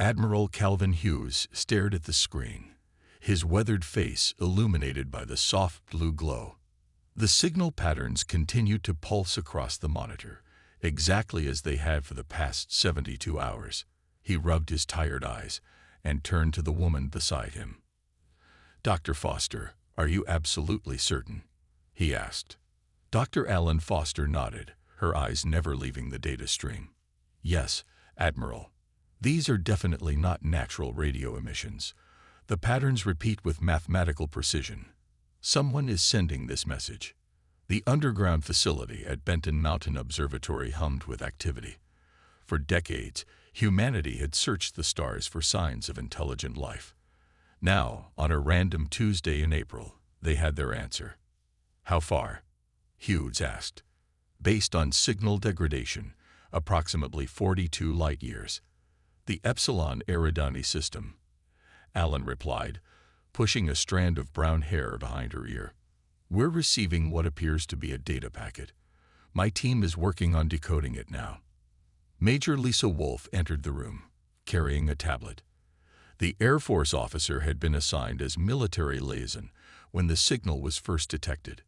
Admiral Calvin Hughes stared at the screen, his weathered face illuminated by the soft blue glow. The signal patterns continued to pulse across the monitor, exactly as they had for the past 72 hours. He rubbed his tired eyes and turned to the woman beside him. "Dr. Foster, are you absolutely certain?" he asked. Dr. Allen Foster nodded, her eyes never leaving the data stream. "Yes, Admiral. These are definitely not natural radio emissions. The patterns repeat with mathematical precision. Someone is sending this message." The underground facility at Benton Mountain Observatory hummed with activity. For decades, humanity had searched the stars for signs of intelligent life. Now, on a random Tuesday in April, they had their answer. "How far?" Hughes asked. "Based on signal degradation, approximately 42 light-years. The Epsilon Eridani system," Allen replied, pushing a strand of brown hair behind her ear. "We're receiving what appears to be a data packet. My team is working on decoding it now." Major Lisa Wolf entered the room, carrying a tablet. The Air Force officer had been assigned as military liaison when the signal was first detected.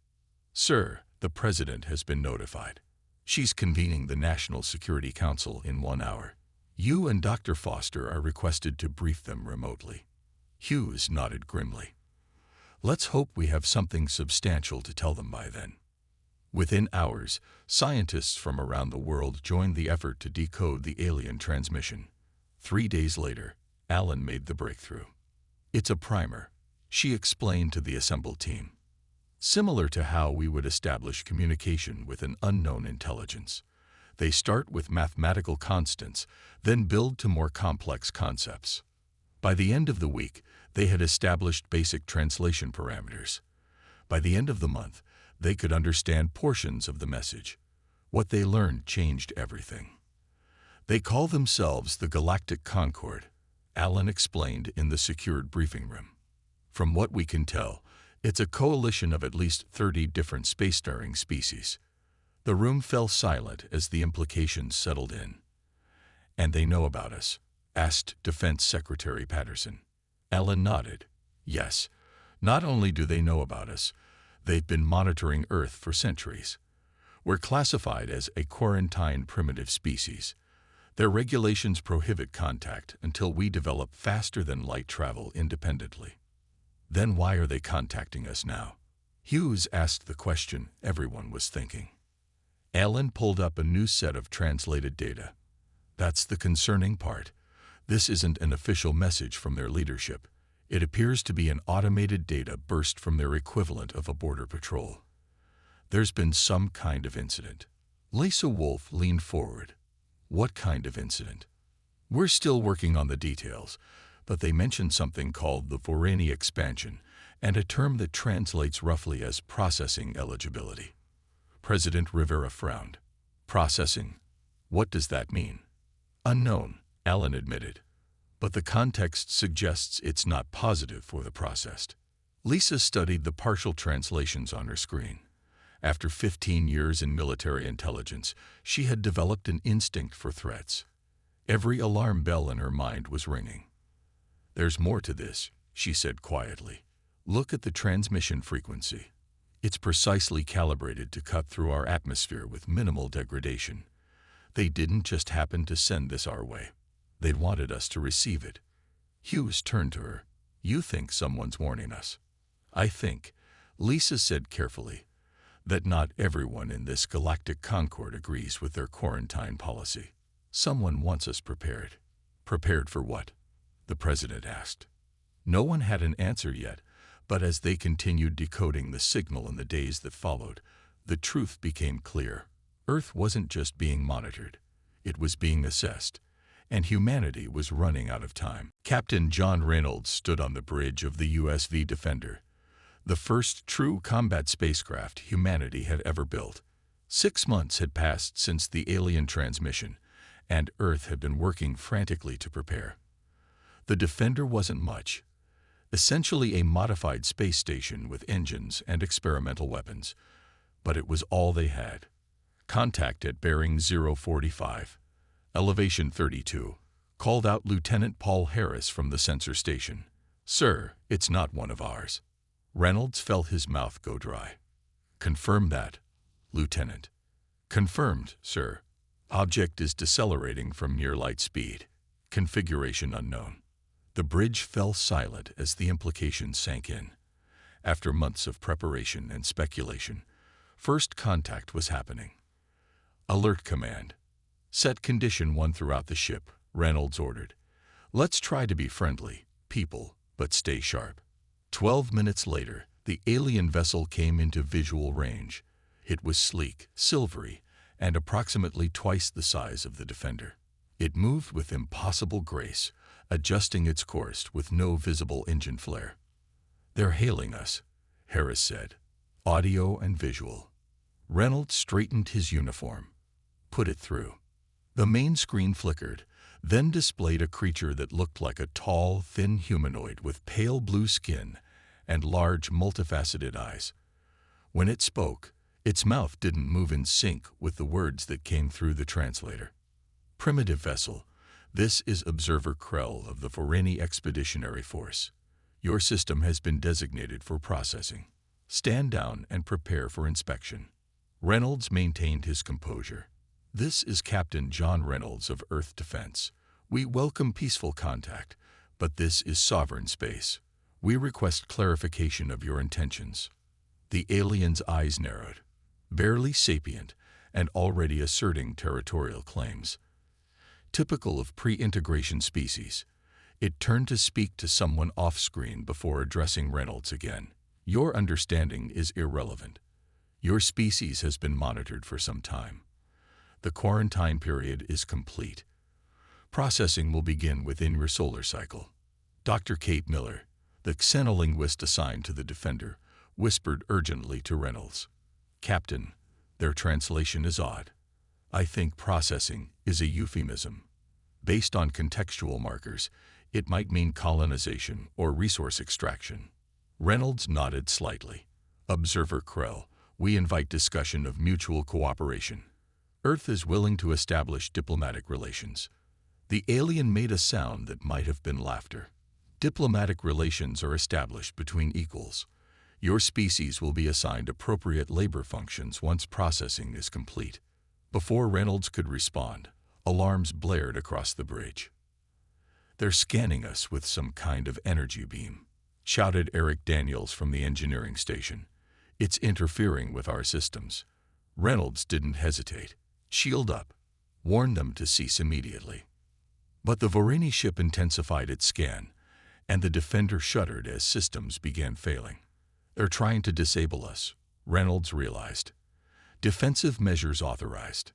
"Sir, the President has been notified. She's convening the National Security Council in 1 hour. You and Dr. Foster are requested to brief them remotely." Hughes nodded grimly. "Let's hope we have something substantial to tell them by then." Within hours, scientists from around the world joined the effort to decode the alien transmission. 3 days later, Allen made the breakthrough. "It's a primer," she explained to the assembled team. "Similar to how we would establish communication with an unknown intelligence. They start with mathematical constants, then build to more complex concepts." By the end of the week, they had established basic translation parameters. By the end of the month, they could understand portions of the message. What they learned changed everything. "They call themselves the Galactic Concord," Allen explained in the secured briefing room. "From what we can tell, it's a coalition of at least 30 different spacefaring species." The room fell silent as the implications settled in. "And they know about us?" asked Defense Secretary Patterson. Allen nodded. "Yes. Not only do they know about us, they've been monitoring Earth for centuries. We're classified as a quarantine primitive species. Their regulations prohibit contact until we develop faster-than-light travel independently." "Then why are they contacting us now?" Hughes asked the question everyone was thinking. Allen pulled up a new set of translated data. "That's the concerning part. This isn't an official message from their leadership. It appears to be an automated data burst from their equivalent of a border patrol. There's been some kind of incident." Lisa Wolf leaned forward. "What kind of incident?" "We're still working on the details, but they mentioned something called the Vorani expansion and a term that translates roughly as processing eligibility." President Rivera frowned. "Processing? What does that mean?" "Unknown," Allen admitted. "But the context suggests it's not positive for the processed." Lisa studied the partial translations on her screen. After 15 years in military intelligence, she had developed an instinct for threats. Every alarm bell in her mind was ringing. "There's more to this," she said quietly. "Look at the transmission frequency. It's precisely calibrated to cut through our atmosphere with minimal degradation. They didn't just happen to send this our way. They'd wanted us to receive it." Hughes turned to her. "You think someone's warning us?" "I think," Lisa said carefully, "that not everyone in this galactic concord agrees with their quarantine policy. Someone wants us prepared." "Prepared for what?" the president asked. No one had an answer yet, but as they continued decoding the signal in the days that followed, the truth became clear. Earth wasn't just being monitored. It was being assessed, and humanity was running out of time. Captain John Reynolds stood on the bridge of the USV Defender, the first true combat spacecraft humanity had ever built. 6 months had passed since the alien transmission, and Earth had been working frantically to prepare. The Defender wasn't much. Essentially a modified space station with engines and experimental weapons. But it was all they had. Contact at bearing 045. Elevation 32. called out Lieutenant Paul Harris from the sensor station. "Sir, it's not one of ours." Reynolds felt his mouth go dry. "Confirm that, Lieutenant." "Confirmed, sir. Object is decelerating from near light speed. Configuration unknown." The bridge fell silent as the implications sank in. After months of preparation and speculation, first contact was happening. "Alert command. Set condition 1 throughout the ship," Reynolds ordered. "Let's try to be friendly, people, but stay sharp." 12 minutes later, the alien vessel came into visual range. It was sleek, silvery, and approximately twice the size of the Defender. It moved with impossible grace, adjusting its course with no visible engine flare. "They're hailing us," Harris said. "Audio and visual." Reynolds straightened his uniform. "Put it through." The main screen flickered, then displayed a creature that looked like a tall, thin humanoid with pale blue skin and large, multifaceted eyes. When it spoke, its mouth didn't move in sync with the words that came through the translator. "Primitive vessel, this is Observer Krell of the Vorani Expeditionary Force. Your system has been designated for processing. Stand down and prepare for inspection." Reynolds maintained his composure. "This is Captain John Reynolds of Earth Defense. We welcome peaceful contact, but this is sovereign space. We request clarification of your intentions." The alien's eyes narrowed. Barely sapient and already asserting territorial claims. Typical of pre-integration species, it turned to speak to someone off-screen before addressing Reynolds again. "Your understanding is irrelevant. Your species has been monitored for some time. The quarantine period is complete. Processing will begin within your solar cycle." Dr. Kate Miller, the xenolinguist assigned to the Defender, whispered urgently to Reynolds. "Captain, their translation is odd. I think processing is a euphemism. Based on contextual markers, it might mean colonization or resource extraction." Reynolds nodded slightly. "Observer Krell, we invite discussion of mutual cooperation. Earth is willing to establish diplomatic relations." The alien made a sound that might have been laughter. "Diplomatic relations are established between equals. Your species will be assigned appropriate labor functions once processing is complete." Before Reynolds could respond, alarms blared across the bridge. "They're scanning us with some kind of energy beam," shouted Eric Daniels from the engineering station. "It's interfering with our systems." Reynolds didn't hesitate. "Shield up. Warn them to cease immediately." But the Vorani ship intensified its scan, and the Defender shuddered as systems began failing. "They're trying to disable us," Reynolds realized. "Defensive measures authorized."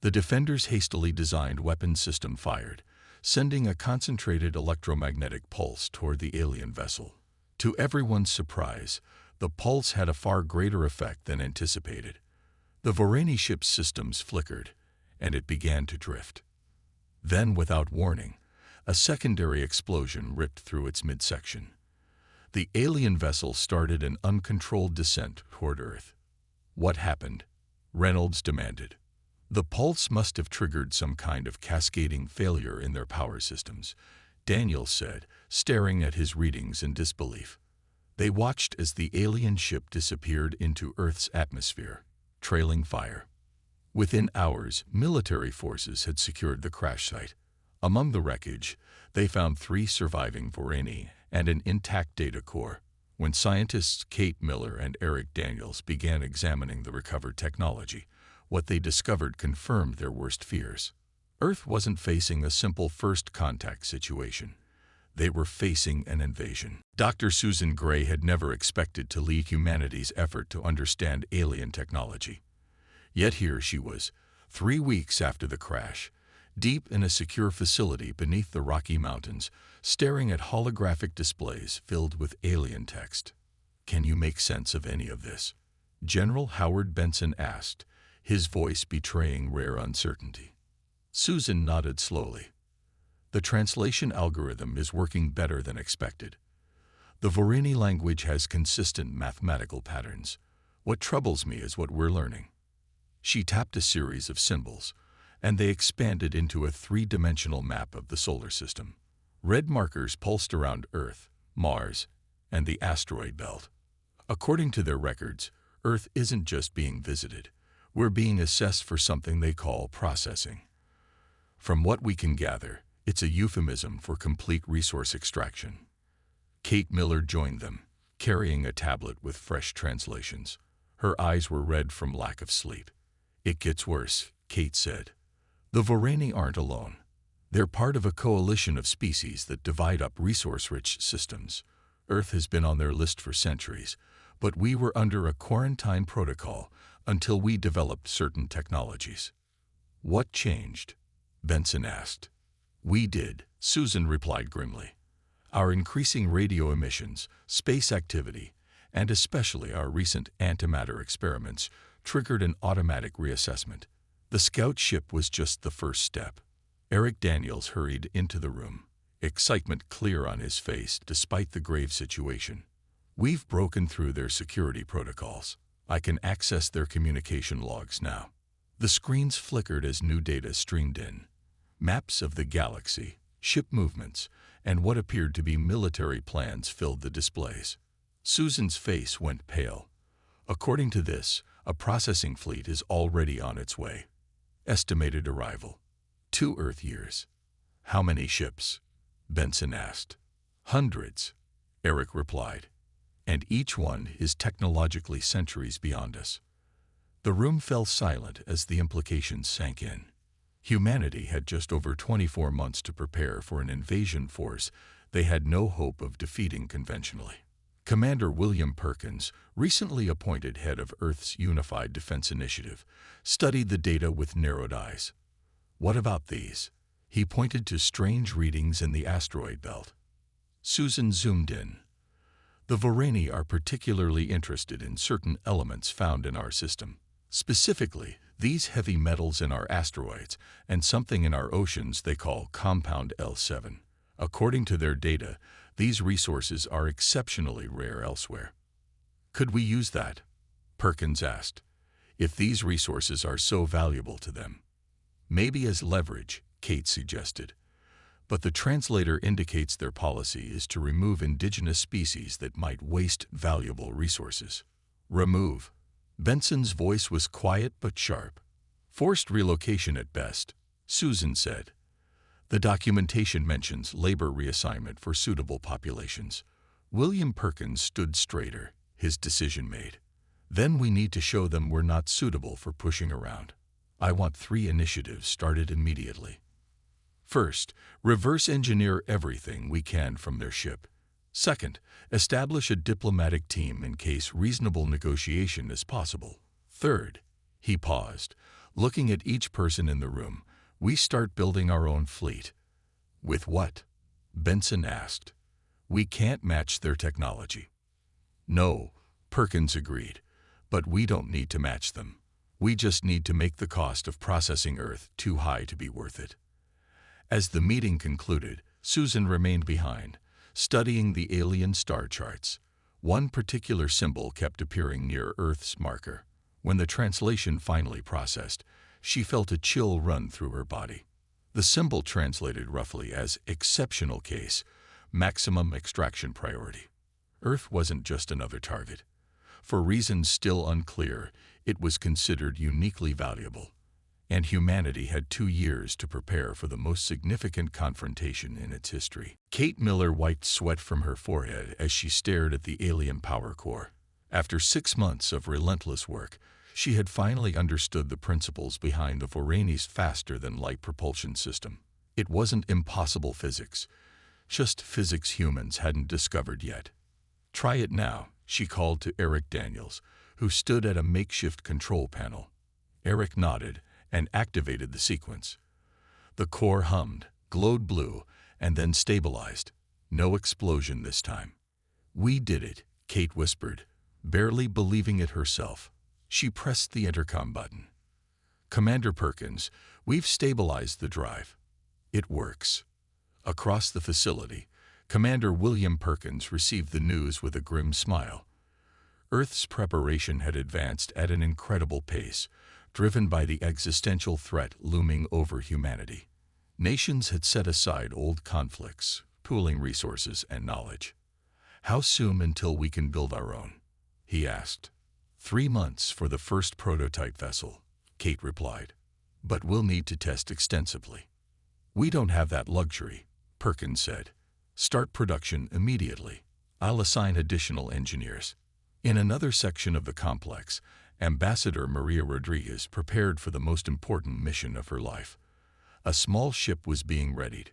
The Defender's hastily designed weapon system fired, sending a concentrated electromagnetic pulse toward the alien vessel. To everyone's surprise, the pulse had a far greater effect than anticipated. The Vorani ship's systems flickered, and it began to drift. Then, without warning, a secondary explosion ripped through its midsection. The alien vessel started an uncontrolled descent toward Earth. "What happened?" Reynolds demanded. "The pulse must have triggered some kind of cascading failure in their power systems," Daniel said, staring at his readings in disbelief. They watched as the alien ship disappeared into Earth's atmosphere, trailing fire. Within hours, military forces had secured the crash site. Among the wreckage, they found 3 surviving Vorani and an intact data core. When scientists Kate Miller and Eric Daniels began examining the recovered technology, what they discovered confirmed their worst fears. Earth wasn't facing a simple first contact situation. They were facing an invasion. Dr. Susan Gray had never expected to lead humanity's effort to understand alien technology. Yet here she was, 3 weeks after the crash, deep in a secure facility beneath the Rocky Mountains, staring at holographic displays filled with alien text. "Can you make sense of any of this?" General Howard Benson asked, his voice betraying rare uncertainty. Susan nodded slowly. "The translation algorithm is working better than expected. The Vorani language has consistent mathematical patterns. What troubles me is what we're learning." She tapped a series of symbols, and they expanded into a three-dimensional map of the solar system. Red markers pulsed around Earth, Mars, and the asteroid belt. According to their records, Earth isn't just being visited. We're being assessed for something they call processing. From what we can gather, it's a euphemism for complete resource extraction. Kate Miller joined them, carrying a tablet with fresh translations. Her eyes were red from lack of sleep. "It gets worse," Kate said. "The Vorani aren't alone. They're part of a coalition of species that divide up resource-rich systems. Earth has been on their list for centuries, but we were under a quarantine protocol until we developed certain technologies." "What changed?" Benson asked. "We did," Susan replied grimly. "Our increasing radio emissions, space activity, and especially our recent antimatter experiments triggered an automatic reassessment. The scout ship was just the first step." Eric Daniels hurried into the room, excitement clear on his face despite the grave situation. "We've broken through their security protocols. I can access their communication logs now." The screens flickered as new data streamed in. Maps of the galaxy, ship movements, and what appeared to be military plans filled the displays. Susan's face went pale. "According to this, a processing fleet is already on its way. Estimated arrival: 2 Earth years." "How many ships?" Benson asked. "Hundreds," Eric replied. "And each one is technologically centuries beyond us." The room fell silent as the implications sank in. Humanity had just over 24 months to prepare for an invasion force they had no hope of defeating conventionally. Commander William Perkins, recently appointed head of Earth's Unified Defense Initiative, studied the data with narrowed eyes. "What about these?" He pointed to strange readings in the asteroid belt. Susan zoomed in. "The Vorani are particularly interested in certain elements found in our system. Specifically, these heavy metals in our asteroids and something in our oceans they call Compound L7. According to their data, these resources are exceptionally rare elsewhere." "Could we use that?" Perkins asked. "If these resources are so valuable to them." "Maybe as leverage," Kate suggested. "But the translator indicates their policy is to remove indigenous species that might waste valuable resources." "Remove?" Benson's voice was quiet but sharp. "Forced relocation at best," Susan said. "The documentation mentions labor reassignment for suitable populations." William Perkins stood straighter, his decision made. "Then we need to show them we're not suitable for pushing around. I want 3 initiatives started immediately. First, reverse engineer everything we can from their ship. Second, establish a diplomatic team in case reasonable negotiation is possible. Third," he paused, looking at each person in the room, "we start building our own fleet." "With what?" Benson asked. "We can't match their technology." "No," Perkins agreed, "but we don't need to match them. We just need to make the cost of processing Earth too high to be worth it." As the meeting concluded, Susan remained behind, studying the alien star charts. One particular symbol kept appearing near Earth's marker. When the translation finally processed, she felt a chill run through her body. The symbol translated roughly as exceptional case, maximum extraction priority. Earth wasn't just another target. For reasons still unclear, it was considered uniquely valuable, and humanity had 2 years to prepare for the most significant confrontation in its history. Kate Miller wiped sweat from her forehead as she stared at the alien power core. After 6 months of relentless work, she had finally understood the principles behind the Vorani's faster-than-light propulsion system. It wasn't impossible physics, just physics humans hadn't discovered yet. "Try it now," she called to Eric Daniels, who stood at a makeshift control panel. Eric nodded and activated the sequence. The core hummed, glowed blue, and then stabilized. No explosion this time. "We did it," Kate whispered, barely believing it herself. She pressed the intercom button. "Commander Perkins, we've stabilized the drive." "It works." Across the facility, Commander William Perkins received the news with a grim smile. Earth's preparation had advanced at an incredible pace, driven by the existential threat looming over humanity. Nations had set aside old conflicts, pooling resources and knowledge. "How soon until we can build our own?" he asked. 3 months for the first prototype vessel," Kate replied. "But we'll need to test extensively." "We don't have that luxury," Perkins said. "Start production immediately. I'll assign additional engineers." In another section of the complex, Ambassador Maria Rodriguez prepared for the most important mission of her life. A small ship was being readied,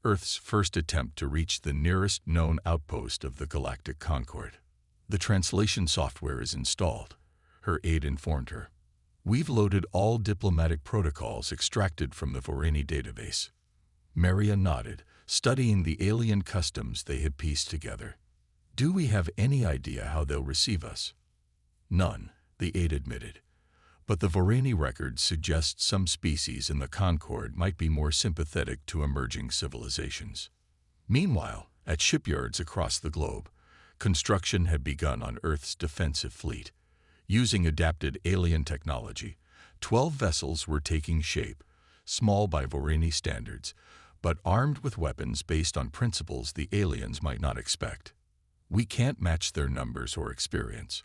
Earth's first attempt to reach the nearest known outpost of the Galactic Concord. "The translation software is installed," her aide informed her. "We've loaded all diplomatic protocols extracted from the Vorani database." Maria nodded, studying the alien customs they had pieced together. "Do we have any idea how they'll receive us?" "None," the aide admitted. "But the Vorani records suggest some species in the Concord might be more sympathetic to emerging civilizations." Meanwhile, at shipyards across the globe, construction had begun on Earth's defensive fleet. Using adapted alien technology, 12 vessels were taking shape, small by Vorani standards, but armed with weapons based on principles the aliens might not expect. "We can't match their numbers or experience,"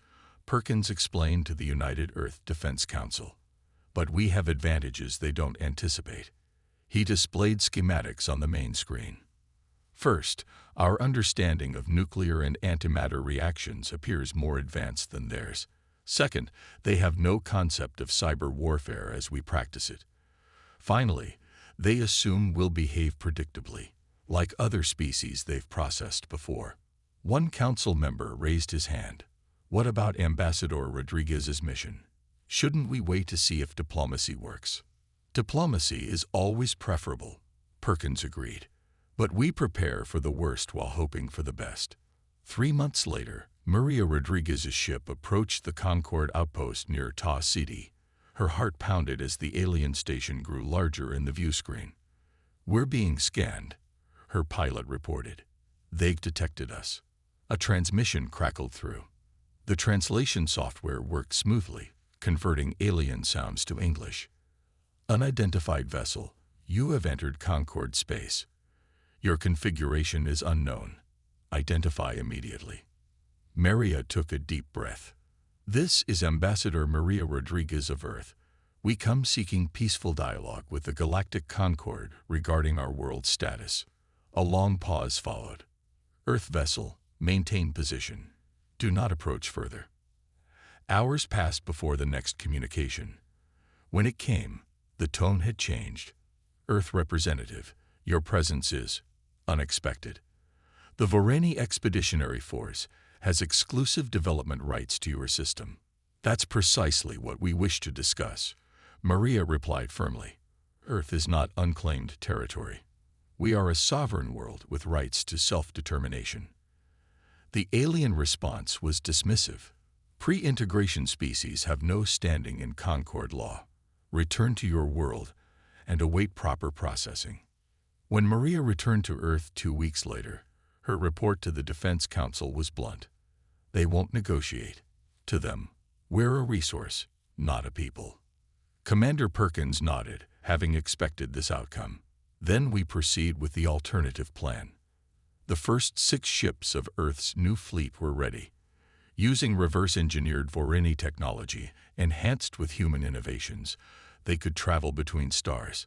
Perkins explained to the United Earth Defense Council. "But we have advantages they don't anticipate." He displayed schematics on the main screen. "First, our understanding of nuclear and antimatter reactions appears more advanced than theirs. Second, they have no concept of cyber warfare as we practice it. Finally, they assume we'll behave predictably, like other species they've processed before." One council member raised his hand. "What about Ambassador Rodriguez's mission? Shouldn't we wait to see if diplomacy works?" "Diplomacy is always preferable," Perkins agreed. "But we prepare for the worst while hoping for the best." 3 months later, Maria Rodriguez's ship approached the Concord outpost near Ta City. Her heart pounded as the alien station grew larger in the view screen. "We're being scanned," her pilot reported. "They've detected us." A transmission crackled through. The translation software worked smoothly, converting alien sounds to English. "Unidentified vessel, you have entered Concord space. Your configuration is unknown. Identify immediately." Maria took a deep breath. "This is Ambassador Maria Rodriguez of Earth. We come seeking peaceful dialogue with the Galactic Concord regarding our world's status." A long pause followed. "Earth vessel, maintain position. Do not approach further." Hours passed before the next communication. When it came, the tone had changed. "Earth representative, your presence is unexpected. The Vorani Expeditionary Force has exclusive development rights to your system." "That's precisely what we wish to discuss," Maria replied firmly. "Earth is not unclaimed territory. We are a sovereign world with rights to self-determination." The alien response was dismissive. "Pre-integration species have no standing in Concord law. Return to your world and await proper processing." When Maria returned to Earth 2 weeks later, her report to the Defense Council was blunt. "They won't negotiate. To them, we're a resource, not a people." Commander Perkins nodded, having expected this outcome. "Then we proceed with the alternative plan." The first 6 ships of Earth's new fleet were ready. Using reverse-engineered Vorani technology, enhanced with human innovations, they could travel between stars.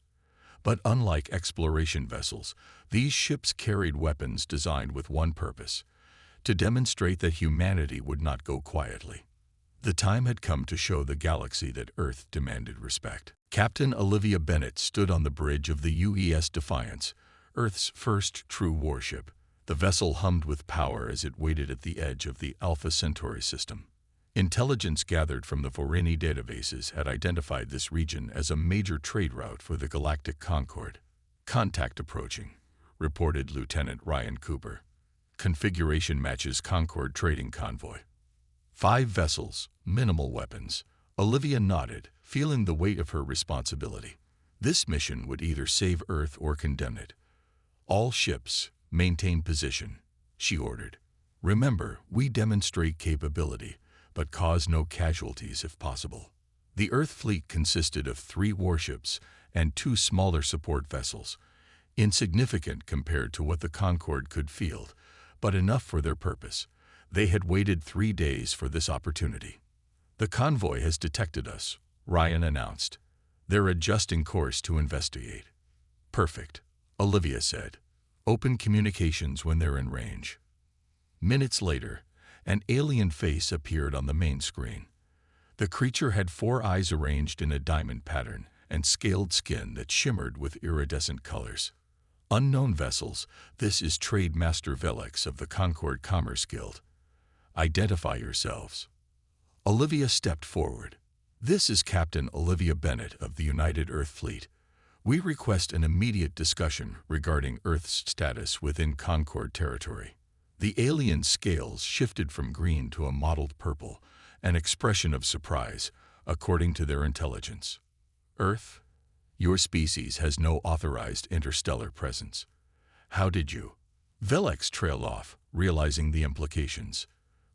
But unlike exploration vessels, these ships carried weapons designed with one purpose: to demonstrate that humanity would not go quietly. The time had come to show the galaxy that Earth demanded respect. Captain Olivia Bennett stood on the bridge of the UES Defiance, Earth's first true warship. The vessel hummed with power as it waited at the edge of the Alpha Centauri system. Intelligence gathered from the Vorani databases had identified this region as a major trade route for the Galactic Concord. "Contact approaching," reported Lieutenant Ryan Cooper. "Configuration matches Concord trading convoy. 5 vessels, minimal weapons." Olivia nodded, feeling the weight of her responsibility. This mission would either save Earth or condemn it. "All ships, maintain position," she ordered. "Remember, we demonstrate capability, but cause no casualties if possible." The Earth fleet consisted of 3 warships and 2 smaller support vessels, insignificant compared to what the Concorde could field, but enough for their purpose. They had waited 3 days for this opportunity. "The convoy has detected us," Ryan announced. "They're adjusting course to investigate." "Perfect," Olivia said. "Open communications when they're in range." Minutes later, an alien face appeared on the main screen. The creature had 4 eyes arranged in a diamond pattern and scaled skin that shimmered with iridescent colors. "Unknown vessels, this is Trade Master Velix of the Concord Commerce Guild. Identify yourselves." Olivia stepped forward. "This is Captain Olivia Bennett of the United Earth Fleet. We request an immediate discussion regarding Earth's status within Concord territory." The alien scales shifted from green to a mottled purple, an expression of surprise, according to their intelligence. "Earth? Your species has no authorized interstellar presence. How did you?" Velix trailed off, realizing the implications.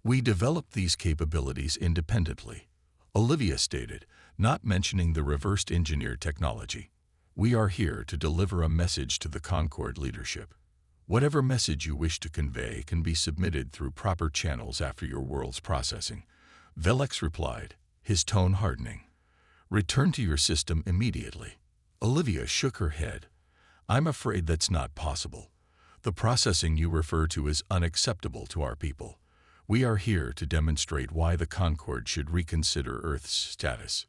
"We developed these capabilities independently," Olivia stated, not mentioning the reversed engineer technology. "We are here to deliver a message to the Concord leadership. Whatever message you wish to convey can be submitted through proper channels after your world's processing," Velix replied, his tone hardening. "Return to your system immediately." Olivia shook her head. "I'm afraid that's not possible. The processing you refer to is unacceptable to our people. We are here to demonstrate why the Concorde should reconsider Earth's status."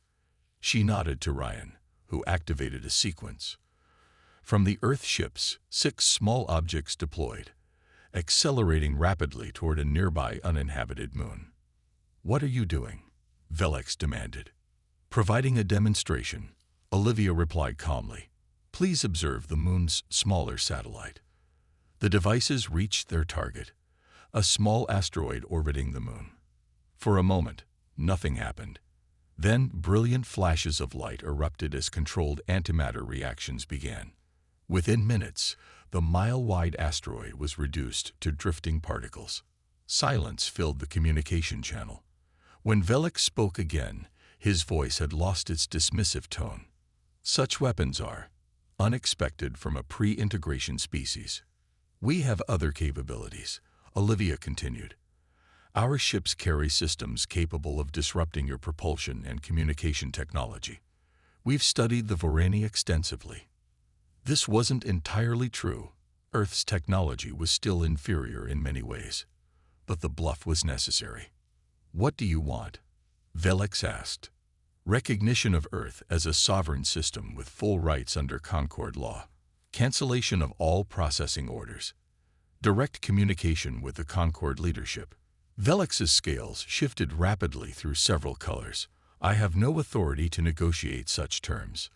She nodded to Ryan, who activated a sequence. From the Earth ships, 6 small objects deployed, accelerating rapidly toward a nearby uninhabited moon. "What are you doing?" Velix demanded. "Providing a demonstration," Olivia replied calmly. "Please observe the moon's smaller satellite." The devices reached their target, a small asteroid orbiting the moon. For a moment, nothing happened. Then brilliant flashes of light erupted as controlled antimatter reactions began. Within minutes, the mile-wide asteroid was reduced to drifting particles. Silence filled the communication channel. When Velix spoke again, his voice had lost its dismissive tone. "Such weapons are unexpected from a pre-integration species. We have other capabilities," Olivia continued. "Our ships carry systems capable of disrupting your propulsion and communication technology. We've studied the Vorani extensively." This wasn't entirely true. Earth's technology was still inferior in many ways. But the bluff was necessary. "What do you want?" Velix asked. "Recognition of Earth as a sovereign system with full rights under Concord law. Cancellation of all processing orders. Direct communication with the Concord leadership." Velix's scales shifted rapidly through several colors. "I have no authority to negotiate such terms."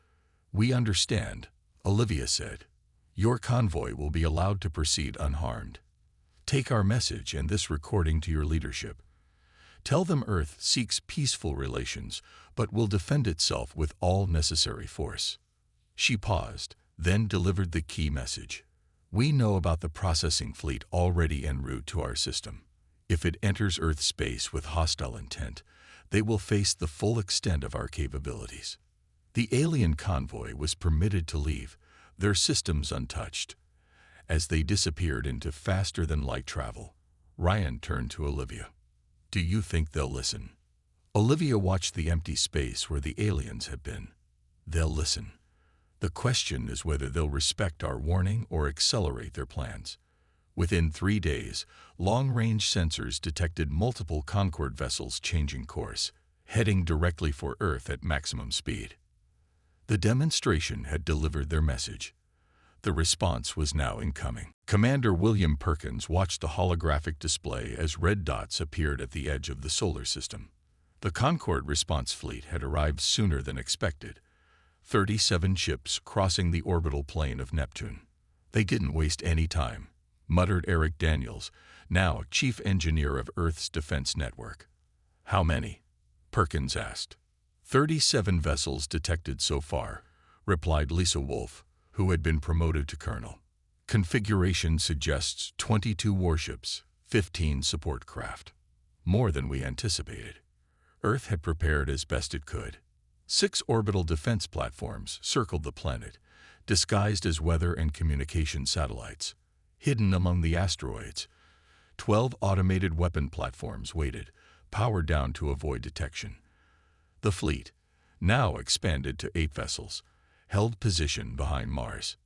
"We understand," Olivia said. "Your convoy will be allowed to proceed unharmed. Take our message and this recording to your leadership. Tell them Earth seeks peaceful relations, but will defend itself with all necessary force." She paused, then delivered the key message. "We know about the processing fleet already en route to our system. If it enters Earth space with hostile intent, they will face the full extent of our capabilities." The alien convoy was permitted to leave, their systems untouched. As they disappeared into faster-than-light travel, Ryan turned to Olivia. "Do you think they'll listen?" Olivia watched the empty space where the aliens had been. "They'll listen. The question is whether they'll respect our warning or accelerate their plans." Within 3 days, long-range sensors detected multiple Concorde vessels changing course, heading directly for Earth at maximum speed. The demonstration had delivered their message. The response was now incoming. Commander William Perkins watched the holographic display as red dots appeared at the edge of the solar system. The Concorde response fleet had arrived sooner than expected, 37 ships crossing the orbital plane of Neptune. "They didn't waste any time," muttered Eric Daniels, now chief engineer of Earth's defense network. "How many?" Perkins asked. 37 vessels detected so far," replied Lisa Wolf, who had been promoted to colonel. "Configuration suggests 22 warships, 15 support craft. More than we anticipated. Earth had prepared as best it could." 6 orbital defense platforms circled the planet, disguised as weather and communication satellites. Hidden among the asteroids, 12 automated weapon platforms waited, powered down to avoid detection. The fleet, now expanded to 8 vessels, held position behind Mars.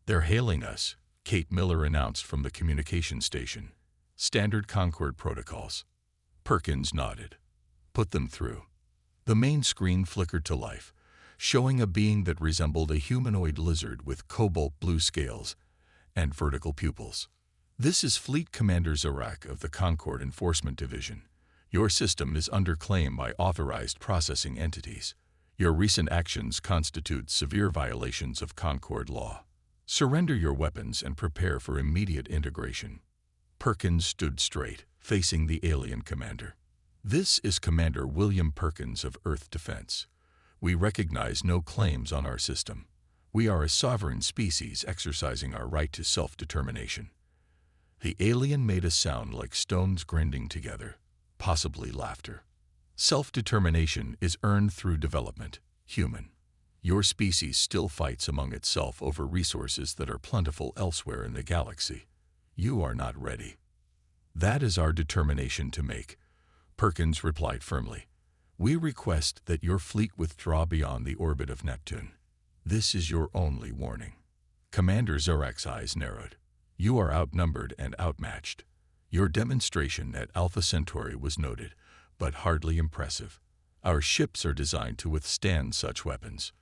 "They're hailing us," Kate Miller announced from the communication station. "Standard Concorde protocols." Perkins nodded. "Put them through." The main screen flickered to life, showing a being that resembled a humanoid lizard with cobalt blue scales and vertical pupils. "This is Fleet Commander Zarak of the Concorde Enforcement Division. Your system is under claim by authorized processing entities. Your recent actions constitute severe violations of Concorde law. Surrender your weapons and prepare for immediate integration." Perkins stood straight, facing the alien commander. "This is Commander William Perkins of Earth Defense. We recognize no claims on our system. We are a sovereign species exercising our right to self-determination." The alien made a sound like stones grinding together, possibly laughter. "Self-determination is earned through development, human. Your species still fights among itself over resources that are plentiful elsewhere in the galaxy. You are not ready." "That is our determination to make," Perkins replied firmly. "We request that your fleet withdraw beyond the orbit of Neptune. This is your only warning." Commander Zarak's eyes narrowed. "You are outnumbered and outmatched. Your demonstration at Alpha Centauri was noted, but hardly impressive. Our ships are designed to withstand such weapons."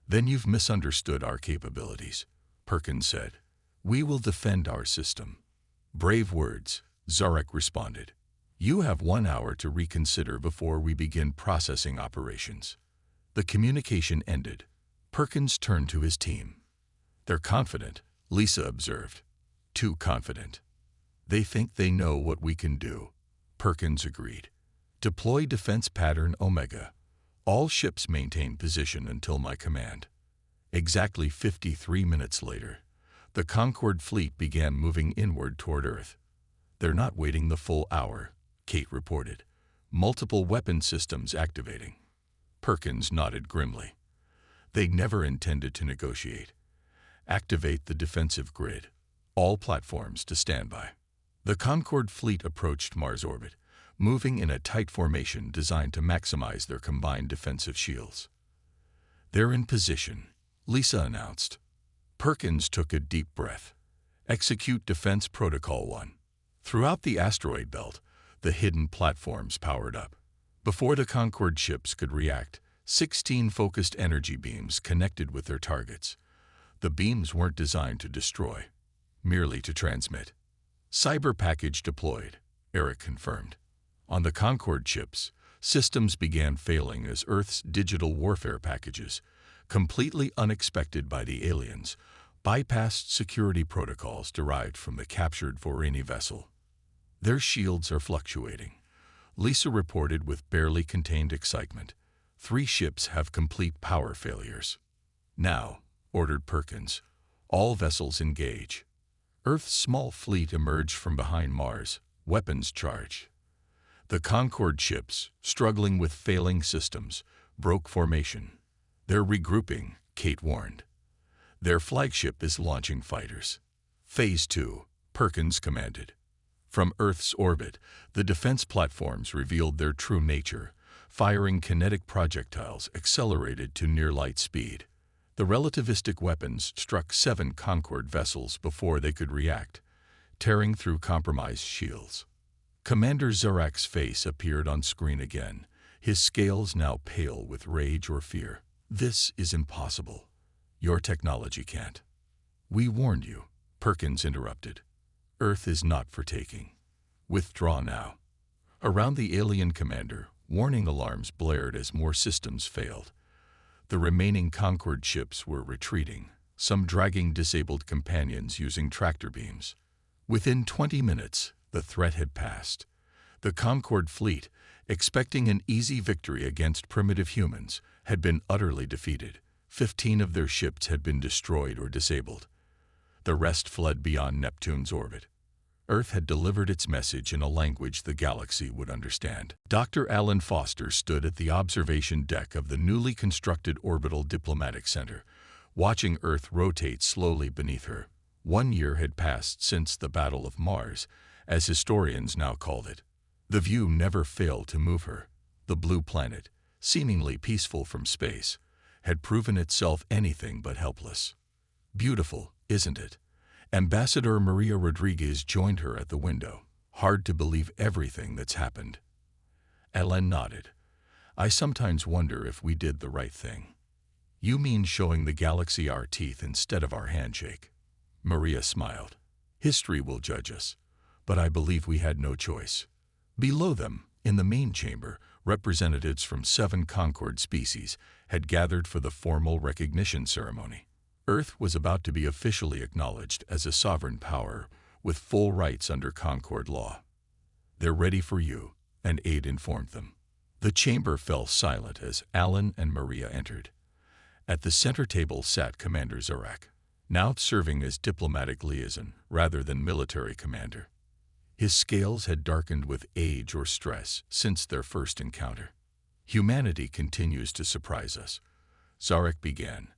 "Then you've misunderstood our capabilities," Perkins said. "We will defend our system." "Brave words," Zarak responded. "You have 1 hour to reconsider before we begin processing operations." The communication ended. Perkins turned to his team. "They're confident," Lisa observed. "Too confident." "They think they know what we can do," Perkins agreed. "Deploy defense pattern Omega. All ships maintain position until my command." Exactly 53 minutes later, the Concorde fleet began moving inward toward Earth. "They're not waiting the full hour," Kate reported. "Multiple weapon systems activating." Perkins nodded grimly. "They never intended to negotiate. Activate the defensive grid. All platforms to standby." The Concorde fleet approached Mars orbit, moving in a tight formation designed to maximize their combined defensive shields. "They're in position," Lisa announced. Perkins took a deep breath. "Execute Defense Protocol 1." Throughout the asteroid belt, the hidden platforms powered up. Before the Concorde ships could react, 16 focused energy beams connected with their targets. The beams weren't designed to destroy, merely to transmit. "Cyber package deployed," Eric confirmed. On the Concorde ships, systems began failing as Earth's digital warfare packages, completely unexpected by the aliens, bypassed security protocols derived from the captured Vorani vessel. "Their shields are fluctuating," Lisa reported with barely contained excitement. 3 ships have complete power failures." "Now," ordered Perkins, "all vessels engage." Earth's small fleet emerged from behind Mars, weapons charged. The Concorde ships, struggling with failing systems, broke formation. "They're regrouping," Kate warned. "Their flagship is launching fighters." "Phase 2, Perkins commanded. From Earth's orbit, the defense platforms revealed their true nature, firing kinetic projectiles accelerated to near-light speed. The relativistic weapons struck 7 Concorde vessels before they could react, tearing through compromised shields. Commander Zarak's face appeared on screen again, his scales now pale with rage or fear. "This is impossible. Your technology can't." "We warned you," Perkins interrupted. "Earth is not for taking. Withdraw now." Around the alien commander, warning alarms blared as more systems failed. The remaining Concorde ships were retreating, some dragging disabled companions using tractor beams. Within 20 minutes, the threat had passed. The Concorde fleet, expecting an easy victory against primitive humans, had been utterly defeated. 15 of their ships had been destroyed or disabled. The rest fled beyond Neptune's orbit. Earth had delivered its message in a language the galaxy would understand. Dr. Alan Foster stood at the observation deck of the newly constructed Orbital Diplomatic Center, watching Earth rotate slowly beneath her. 1 year had passed since the Battle of Mars, as historians now called it. The view never failed to move her. The blue planet, seemingly peaceful from space, had proven itself anything but helpless. Beautiful, isn't it? Ambassador Maria Rodriguez joined her at the window. Hard to believe everything that's happened. Ellen nodded. I sometimes wonder if we did the right thing. You mean showing the galaxy our teeth instead of our handshake? Maria smiled. History will judge us, but I believe we had no choice. Below them, in the main chamber, representatives from 7 Concord species had gathered for the formal recognition ceremony. Earth was about to be officially acknowledged as a sovereign power with full rights under Concord law. They're ready for you, an aide informed them. The chamber fell silent as Alan and Maria entered. At the center table sat Commander Zarak, now serving as diplomatic liaison rather than military commander. His scales had darkened with age or stress since their first encounter. Humanity continues to surprise us, Zarak began,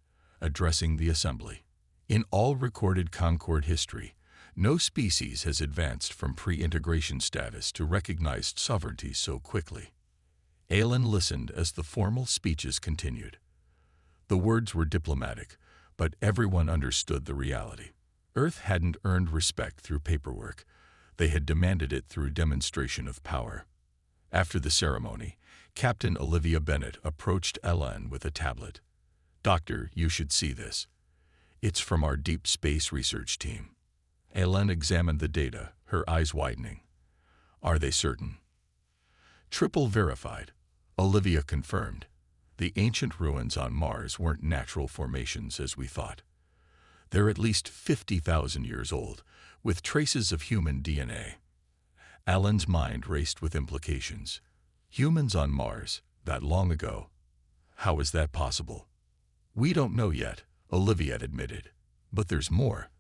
addressing the assembly. In all recorded Concord history, no species has advanced from pre-integration status to recognized sovereignty so quickly. Alan listened as the formal speeches continued. The words were diplomatic, but everyone understood the reality. Earth hadn't earned respect through paperwork. They had demanded it through demonstration of power. After the ceremony, Captain Olivia Bennett approached Alan with a tablet. Doctor, you should see this. It's from our deep space research team. Alan examined the data, her eyes widening. Are they certain? Triple verified, Olivia confirmed. The ancient ruins on Mars weren't natural formations as we thought. They're at least 50,000 years old, with traces of human DNA. Alan's mind raced with implications. Humans on Mars, that long ago. How is that possible? We don't know yet, Olivia admitted. But there's more.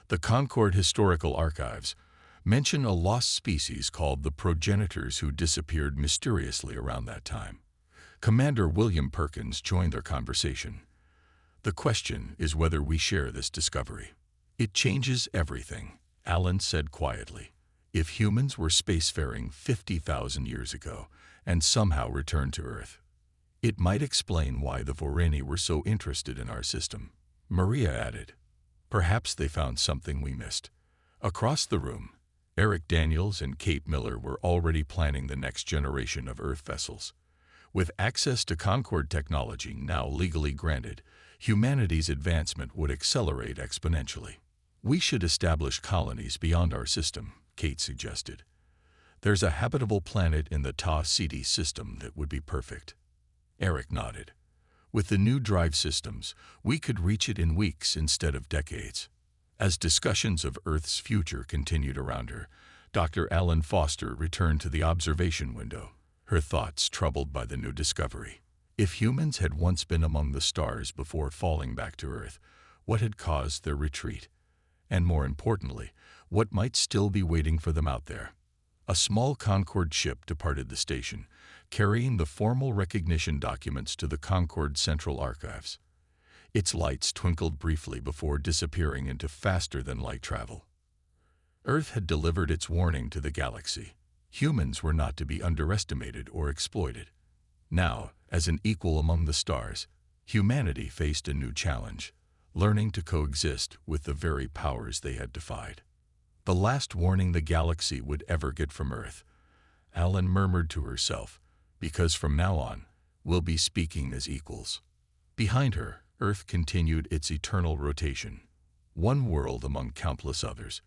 The Concord Historical Archives mention a lost species called the progenitors who disappeared mysteriously around that time. Commander William Perkins joined their conversation. The question is whether we share this discovery. It changes everything, Alan said quietly. If humans were spacefaring 50,000 years ago and somehow returned to Earth, it might explain why the Vorani were so interested in our system. Maria added, perhaps they found something we missed. Across the room, Eric Daniels and Kate Miller were already planning the next generation of Earth vessels. With access to Concord technology now legally granted, humanity's advancement would accelerate exponentially. We should establish colonies beyond our system, Kate suggested. There's a habitable planet in the Ta Ceti system that would be perfect. Eric nodded. With the new drive systems, we could reach it in weeks instead of decades. As discussions of Earth's future continued around her, Dr. Alan Foster returned to the observation window, her thoughts troubled by the new discovery. If humans had once been among the stars before falling back to Earth, what had caused their retreat? And more importantly, what might still be waiting for them out there? A small Concord ship departed the station, carrying the formal recognition documents to the Concord Central Archives. Its lights twinkled briefly before disappearing into faster-than-light travel. Earth had delivered its warning to the galaxy. Humans were not to be underestimated or exploited. Now, as an equal among the stars, humanity faced a new challenge, learning to coexist with the very powers they had defied. The last warning the galaxy would ever get from Earth, Alan murmured to herself, because from now on, we'll be speaking as equals. Behind her, Earth continued its eternal rotation, one world among countless others,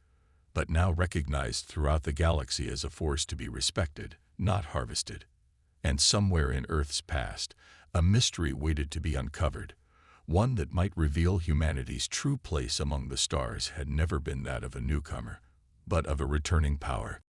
but now recognized throughout the galaxy as a force to be respected, not harvested. And somewhere in Earth's past, a mystery waited to be uncovered. One that might reveal humanity's true place among the stars had never been that of a newcomer, but of a returning power.